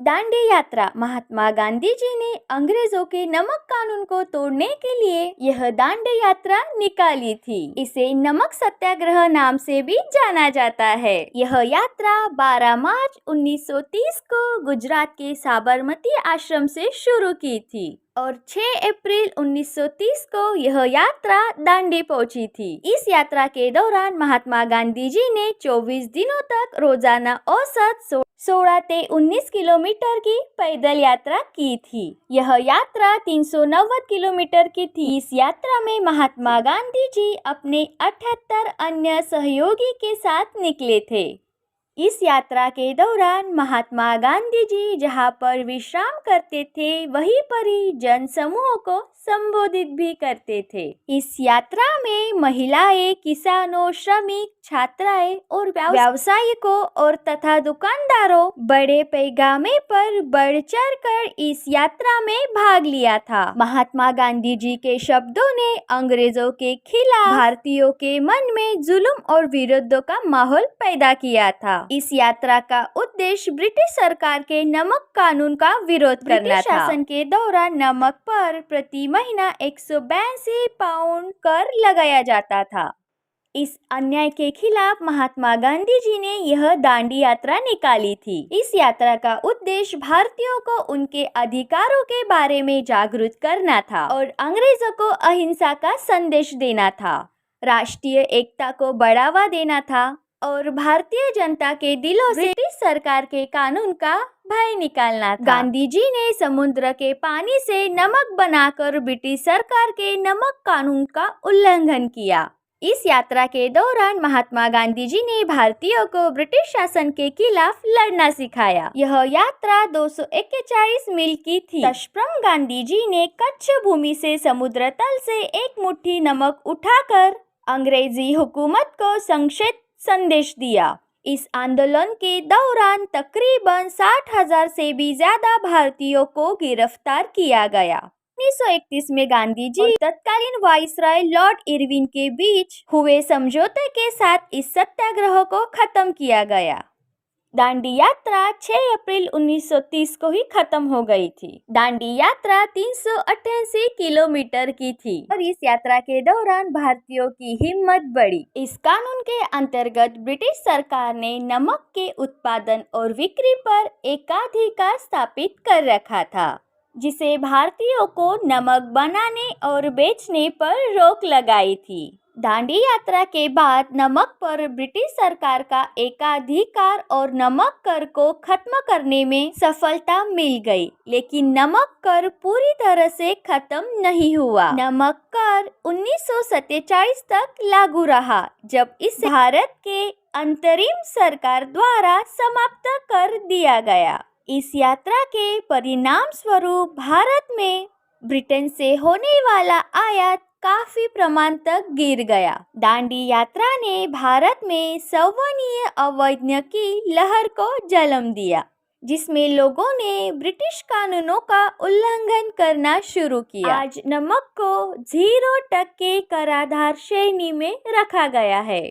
दांडी यात्रा महात्मा गांधी जी ने अंग्रेजों के नमक कानून को तोड़ने के लिए यह दांडी यात्रा निकाली थी। इसे नमक सत्याग्रह नाम से भी जाना जाता है। यह यात्रा 12 मार्च 1930 को गुजरात के साबरमती आश्रम से शुरू की थी और 6 अप्रैल 1930 को यह यात्रा दांडी पहुंची थी। इस यात्रा के दौरान महात्मा गांधी जी ने 24 दिनों तक रोजाना औसत 16 से 19 किलोमीटर की पैदल यात्रा की थी। यह यात्रा 390 किलोमीटर की थी। इस यात्रा में महात्मा गांधी जी अपने 78 अन्य सहयोगी के साथ निकले थे। इस यात्रा के दौरान महात्मा गांधी जी जहां पर विश्राम करते थे वहीं पर ही जन समूहों को संबोधित भी करते थे। इस यात्रा में महिलाएं, किसानों, श्रमिक, छात्राएं और व्यावसायिकों और तथा दुकानदारों बड़े पैमाने पर बढ़ चढ़ कर इस यात्रा में भाग लिया था। महात्मा गांधी जी के शब्दों ने अंग्रेजों के खिलाफ भारतीयों के मन में जुल्म और विरोध का माहौल पैदा किया था। इस यात्रा का उद्देश्य ब्रिटिश सरकार के नमक कानून का विरोध करना था। शासन के दौरान नमक पर प्रति महीना 182 पाउंड कर लगाया जाता था। इस अन्याय के खिलाफ महात्मा गांधी जी ने यह दांडी यात्रा निकाली थी। इस यात्रा का उद्देश्य भारतीयों को उनके अधिकारों के बारे में जागरूक करना था और अंग्रेजों को अहिंसा का संदेश देना था, राष्ट्रीय एकता को बढ़ावा देना था और भारतीय जनता के दिलों से ब्रिटिश सरकार के कानून का भय निकालना था। गांधी जी ने समुद्र के पानी से नमक बनाकर ब्रिटिश सरकार के नमक कानून का उल्लंघन किया। इस यात्रा के दौरान महात्मा गांधी जी ने भारतीयों को ब्रिटिश शासन के खिलाफ लड़ना सिखाया। यह यात्रा 241 मील की थी। तत्पश्चात गांधी जी ने कच्छ भूमि से समुद्र तल से एक मुट्ठी नमक उठाकर अंग्रेजी हुकूमत को संदेश दिया। इस आंदोलन के दौरान तकरीबन 60,000 से भी ज्यादा भारतीयों को गिरफ्तार किया गया। 1931 में गांधी जी और तत्कालीन वाइसराय लॉर्ड इरविन के बीच हुए समझौते के साथ इस सत्याग्रह को खत्म किया गया। दांडी यात्रा 6 अप्रैल 1930 को ही खत्म हो गई थी। दांडी यात्रा 388 किलोमीटर की थी और इस यात्रा के दौरान भारतीयों की हिम्मत बढ़ी। इस कानून के अंतर्गत ब्रिटिश सरकार ने नमक के उत्पादन और बिक्री पर एकाधिकार स्थापित कर रखा था, जिसे भारतीयों को नमक बनाने और बेचने पर रोक लगाई थी। दांडी यात्रा के बाद नमक पर ब्रिटिश सरकार का एकाधिकार और नमक कर को खत्म करने में सफलता मिल गई, लेकिन नमक कर पूरी तरह से खत्म नहीं हुआ। नमक कर 1947 तक लागू रहा, जब इसे भारत के अंतरिम सरकार द्वारा समाप्त कर दिया गया। इस यात्रा के परिणाम स्वरूप भारत में ब्रिटेन से होने वाला आयात काफी प्रमाण तक गिर गया। दांडी यात्रा ने भारत में सवर्णीय अवैध की लहर को जन्म दिया, जिसमें लोगों ने ब्रिटिश कानूनों का उल्लंघन करना शुरू किया। आज नमक को 0% कराधान श्रेणी में रखा गया है।